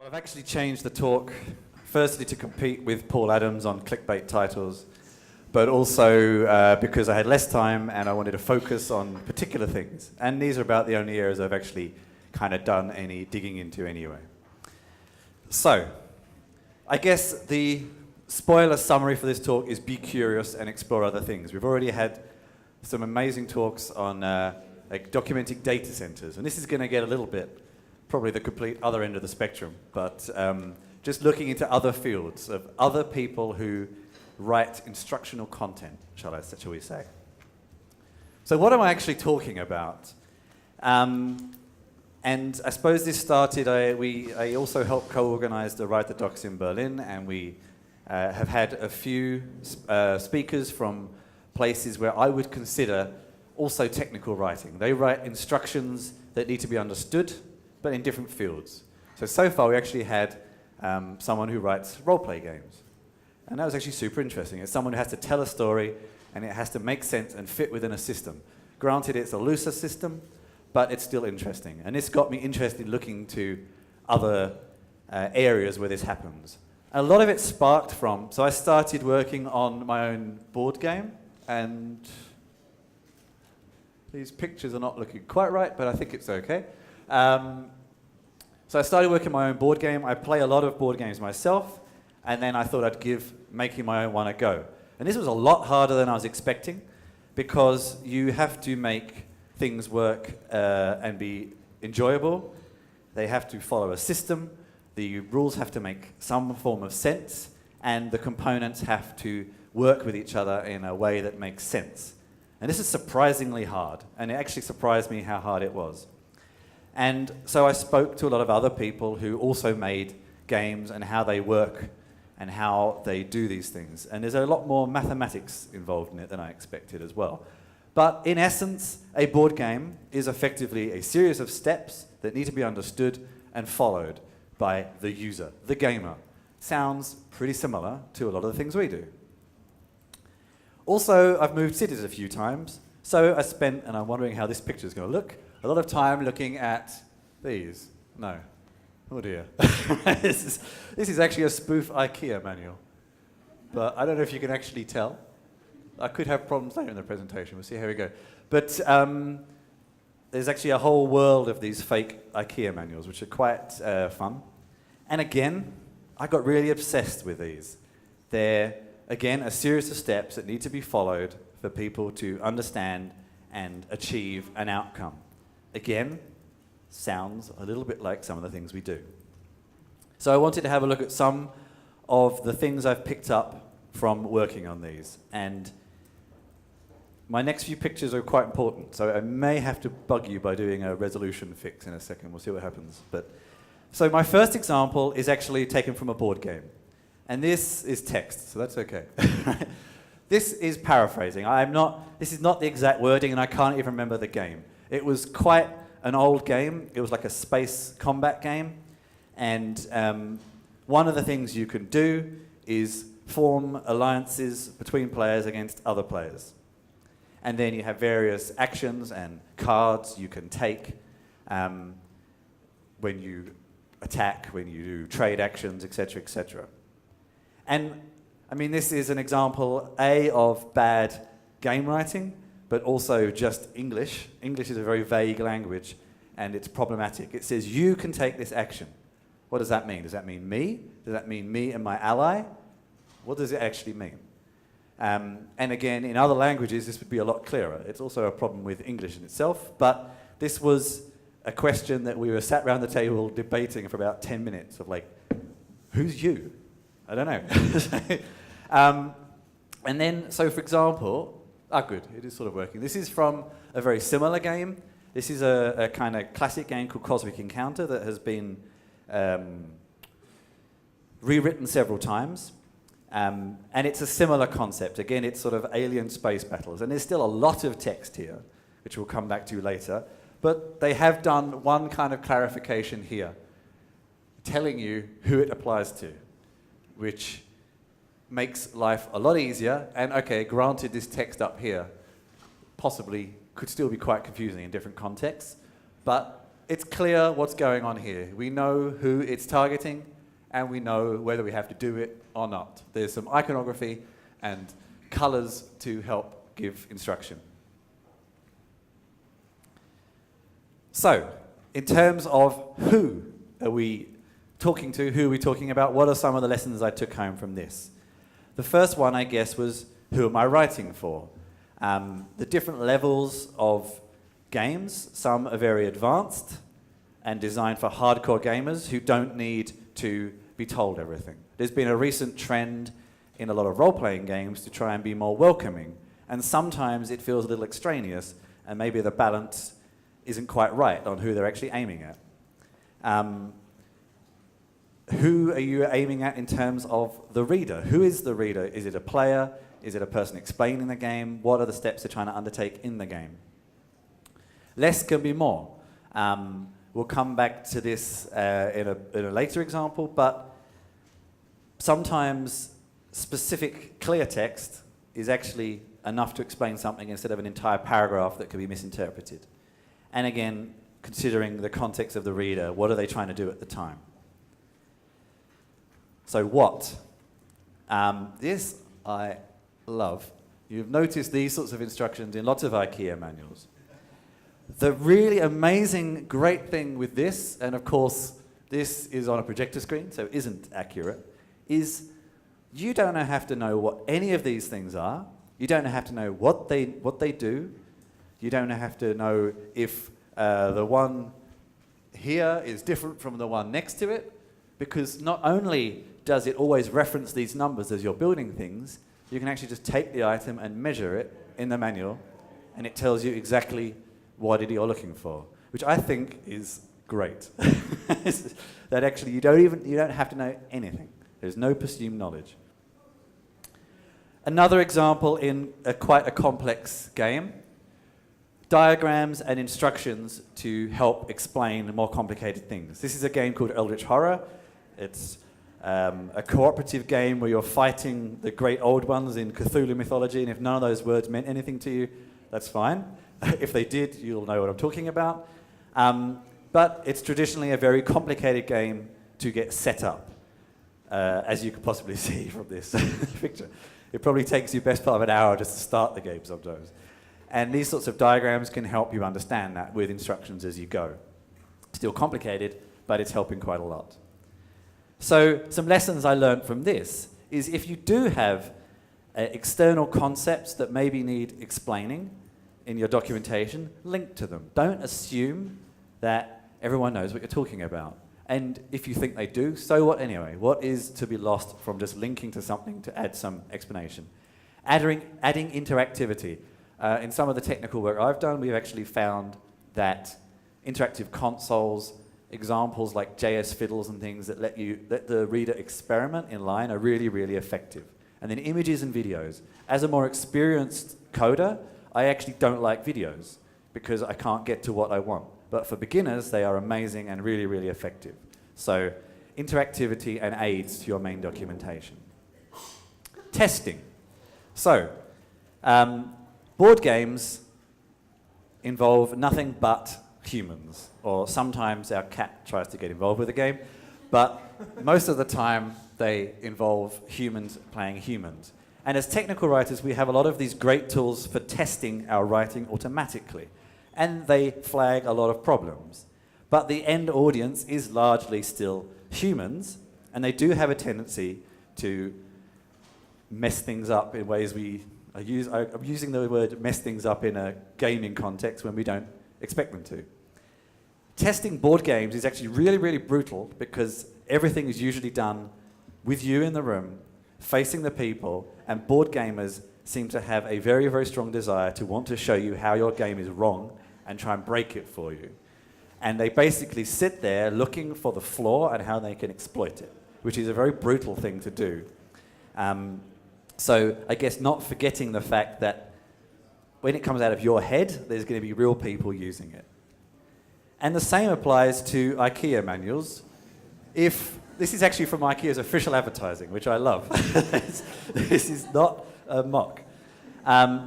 Well, I've actually changed the talk, firstly to compete with Paul Adams on clickbait titles, but also because I had less time and I wanted to focus on particular things. And these are about the only areas I've actually kind of done any digging into anyway. So, I guess the spoiler summary for this talk is be curious and explore other things. We've already had some amazing talks on like documenting data centers, and this is going to get a little bit probably the complete other end of the spectrum, but just looking into other fields of other people who write instructional content, shall we say. So what am I actually talking about? And I suppose this started, I also helped co-organize the Write the Docs in Berlin, and we have had a few speakers from places where I would consider also technical writing. They write instructions that need to be understood, but in different fields. So far we actually had someone who writes role-play games. And that was actually super interesting. It's someone who has to tell a story, and it has to make sense and fit within a system. Granted, it's a looser system, but it's still interesting. And this got me interested looking to other areas where this happens. A lot of it sparked from, so I started working on my own board game, and these pictures are not looking quite right, but I think it's okay. So I started working my own board game. I play a lot of board games myself, and then I thought I'd give making my own one a go. And this was a lot harder than I was expecting, because you have to make things work and be enjoyable. They have to follow a system. The rules have to make some form of sense, and the components have to work with each other in a way that makes sense. And this is surprisingly hard, and it actually surprised me how hard it was. And so I spoke to a lot of other people who also made games and how they work and how they do these things. And there's a lot more mathematics involved in it than I expected as well. But in essence, a board game is effectively a series of steps that need to be understood and followed by the user, the gamer. Sounds pretty similar to a lot of the things we do. Also, I've moved cities a few times, so I spent, and I'm wondering how this picture is going to look, a lot of time looking at these. No. Oh dear. This is actually a spoof Ikea manual. But I don't know if you can actually tell. I could have problems later in the presentation. We'll see how we go. But there's actually a whole world of these fake Ikea manuals, which are quite fun. And again, I got really obsessed with these. They're, again, a series of steps that need to be followed for people to understand and achieve an outcome. Again, sounds a little bit like some of the things we do. So I wanted to have a look at some of the things I've picked up from working on these. And my next few pictures are quite important, so I may have to bug you by doing a resolution fix in a second. We'll see what happens. So my first example is actually taken from a board game. And this is text, so that's okay. This is paraphrasing. This is not the exact wording, and I can't even remember the game. It was quite an old game. It was like a space combat game. And one of the things you can do is form alliances between players against other players. And then you have various actions and cards you can take when you attack, when you do trade actions, etc., etc. And I mean, this is an example, A, of bad game writing, but also just English. English is a very vague language, and it's problematic. It says, you can take this action. What does that mean? Does that mean me? Does that mean me and my ally? What does it actually mean? And again, in other languages, this would be a lot clearer. It's also a problem with English in itself, but this was a question that we were sat around the table debating for about 10 minutes of like, who's you? I don't know. And then, so for example, good, it is sort of working. This is from a very similar game. This is a kind of classic game called Cosmic Encounter that has been rewritten several times. And it's a similar concept. Again, it's sort of alien space battles. And there's still a lot of text here, which we'll come back to later. But they have done one kind of clarification here, telling you who it applies to, which makes life a lot easier. And okay, granted, this text up here possibly could still be quite confusing in different contexts, but it's clear what's going on here. We know who it's targeting, and we know whether we have to do it or not. There's some iconography and colors to help give instruction. So, in terms of who are we talking to, who are we talking about, what are some of the lessons I took home from this? The first one, I guess, was who am I writing for? The different levels of games, some are very advanced and designed for hardcore gamers who don't need to be told everything. There's been a recent trend in a lot of role-playing games to try and be more welcoming, and sometimes it feels a little extraneous, and maybe the balance isn't quite right on who they're actually aiming at. Who are you aiming at in terms of the reader? Who is the reader? Is it a player? Is it a person explaining the game? What are the steps they're trying to undertake in the game? Less can be more. We'll come back to this in a later example, but sometimes specific clear text is actually enough to explain something instead of an entire paragraph that could be misinterpreted. And again, considering the context of the reader, what are they trying to do at the time? So what? This I love. You've noticed these sorts of instructions in lots of Ikea manuals. The really amazing, great thing with this, and of course this is on a projector screen, so it isn't accurate, is you don't have to know what any of these things are. You don't have to know what they do. You don't have to know if the one here is different from the one next to it, because not only does it always reference these numbers as you're building things, you can actually just take the item and measure it in the manual, and it tells you exactly what it you're looking for, which I think is great. That actually you don't have to know anything. There's no presumed knowledge. Another example in quite a complex game, diagrams and instructions to help explain more complicated things. This is a game called Eldritch Horror. It's a cooperative game where you're fighting the great old ones in Cthulhu mythology, and if none of those words meant anything to you, that's fine. If they did, you'll know what I'm talking about. But it's traditionally a very complicated game to get set up, as you could possibly see from this picture. It probably takes you the best part of an hour just to start the game sometimes. And these sorts of diagrams can help you understand that with instructions as you go. Still complicated, but it's helping quite a lot. So some lessons I learned from this is if you do have external concepts that maybe need explaining in your documentation, link to them. Don't assume that everyone knows what you're talking about. And if you think they do, so what anyway? What is to be lost from just linking to something to add some explanation? Adding interactivity. In some of the technical work I've done, we've actually found that interactive consoles, examples like JS fiddles and things that let the reader experiment in line are really, really effective. And then images and videos. As a more experienced coder, I actually don't like videos because I can't get to what I want. But for beginners, they are amazing and really, really effective. So interactivity and aids to your main documentation. Testing. So board games involve nothing but humans, or sometimes our cat tries to get involved with the game, but most of the time they involve humans playing humans. And as technical writers, we have a lot of these great tools for testing our writing automatically, and they flag a lot of problems. But the end audience is largely still humans, and they do have a tendency to mess things up in ways I'm using the word mess things up in a gaming context when we don't expect them to. Testing board games is actually really, really brutal because everything is usually done with you in the room, facing the people, and board gamers seem to have a very, very strong desire to want to show you how your game is wrong and try and break it for you. And they basically sit there looking for the flaw and how they can exploit it, which is a very brutal thing to do. So I guess not forgetting the fact that when it comes out of your head, there's going to be real people using it. And the same applies to Ikea manuals. If this is actually from Ikea's official advertising, which I love. This is not a mock.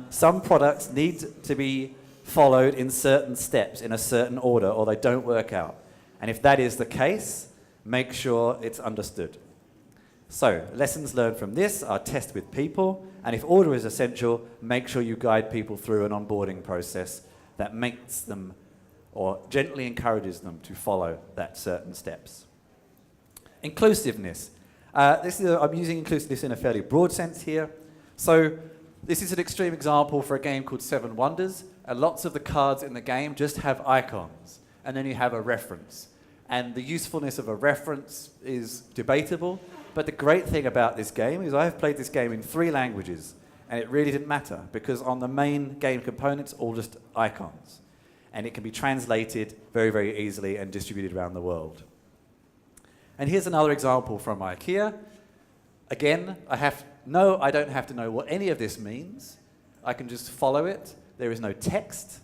Some products need to be followed in certain steps, in a certain order, or they don't work out. And if that is the case, make sure it's understood. So, lessons learned from this are test with people, and if order is essential, make sure you guide people through an onboarding process that makes them, or gently encourages them to follow that certain steps. Inclusiveness. I'm using inclusiveness in a fairly broad sense here. So, this is an extreme example for a game called Seven Wonders, and lots of the cards in the game just have icons, and then you have a reference. And the usefulness of a reference is debatable, but the great thing about this game is I have played this game in 3 languages, and it really didn't matter, because on the main game components, all just icons. And it can be translated very, very easily and distributed around the world. And here's another example from Ikea. Again, I don't have to know what any of this means. I can just follow it. There is no text.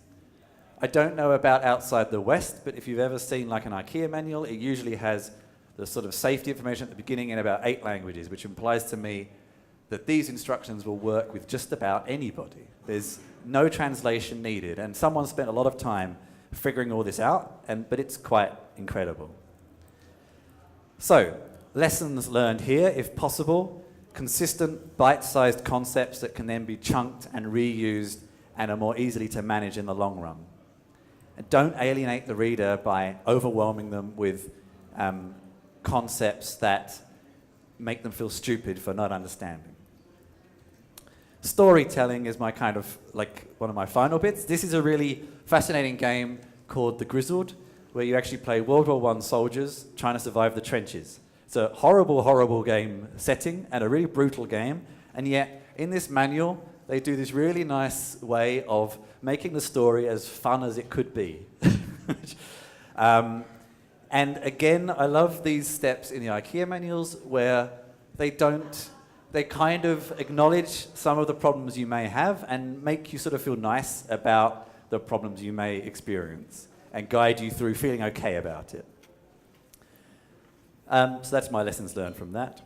I don't know about outside the West, but if you've ever seen like an Ikea manual, it usually has the sort of safety information at the beginning in about 8 languages, which implies to me that these instructions will work with just about anybody. There's no translation needed, and someone spent a lot of time figuring all this out, but it's quite incredible. So, lessons learned here, if possible, consistent, bite-sized concepts that can then be chunked and reused and are more easily to manage in the long run. And don't alienate the reader by overwhelming them with concepts that make them feel stupid for not understanding. Storytelling is my kind of, like, one of my final bits. This is a really fascinating game called The Grizzled, where you actually play World War I soldiers trying to survive the trenches. It's a horrible, horrible game setting and a really brutal game, and yet in this manual they do this really nice way of making the story as fun as it could be. And again, I love these steps in the IKEA manuals where they kind of acknowledge some of the problems you may have and make you sort of feel nice about the problems you may experience and guide you through feeling okay about it. So that's my lessons learned from that.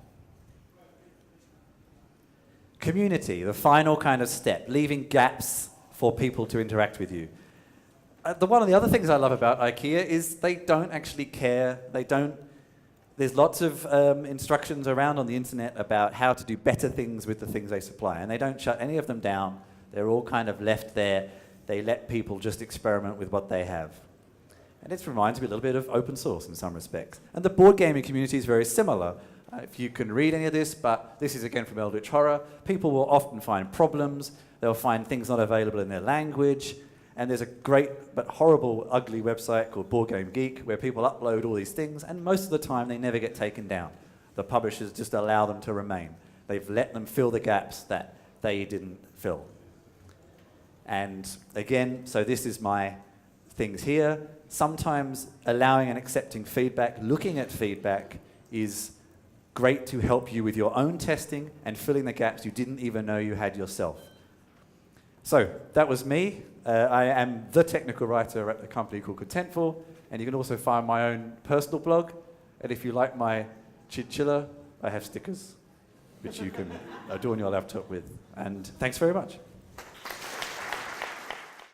Community, the final kind of step, leaving gaps for people to interact with you. One of the other things I love about IKEA is they don't actually care. There's lots of instructions around on the internet about how to do better things with the things they supply, and they don't shut any of them down. They're all kind of left there. They let people just experiment with what they have. And it reminds me a little bit of open source in some respects. And the board gaming community is very similar. If you can read any of this, but this is again from Eldritch Horror, people will often find problems. They'll find things not available in their language. And there's a great but horrible, ugly website called Board Game Geek where people upload all these things, and most of the time they never get taken down. The publishers just allow them to remain. They've let them fill the gaps that they didn't fill. And again, so this is my things here. Sometimes allowing and accepting feedback, looking at feedback is great to help you with your own testing and filling the gaps you didn't even know you had yourself. So that was me. I am the technical writer at a company called Contentful, and you can also find my own personal blog. And if you like my chinchilla, I have stickers, which you can adorn your laptop with. And thanks very much.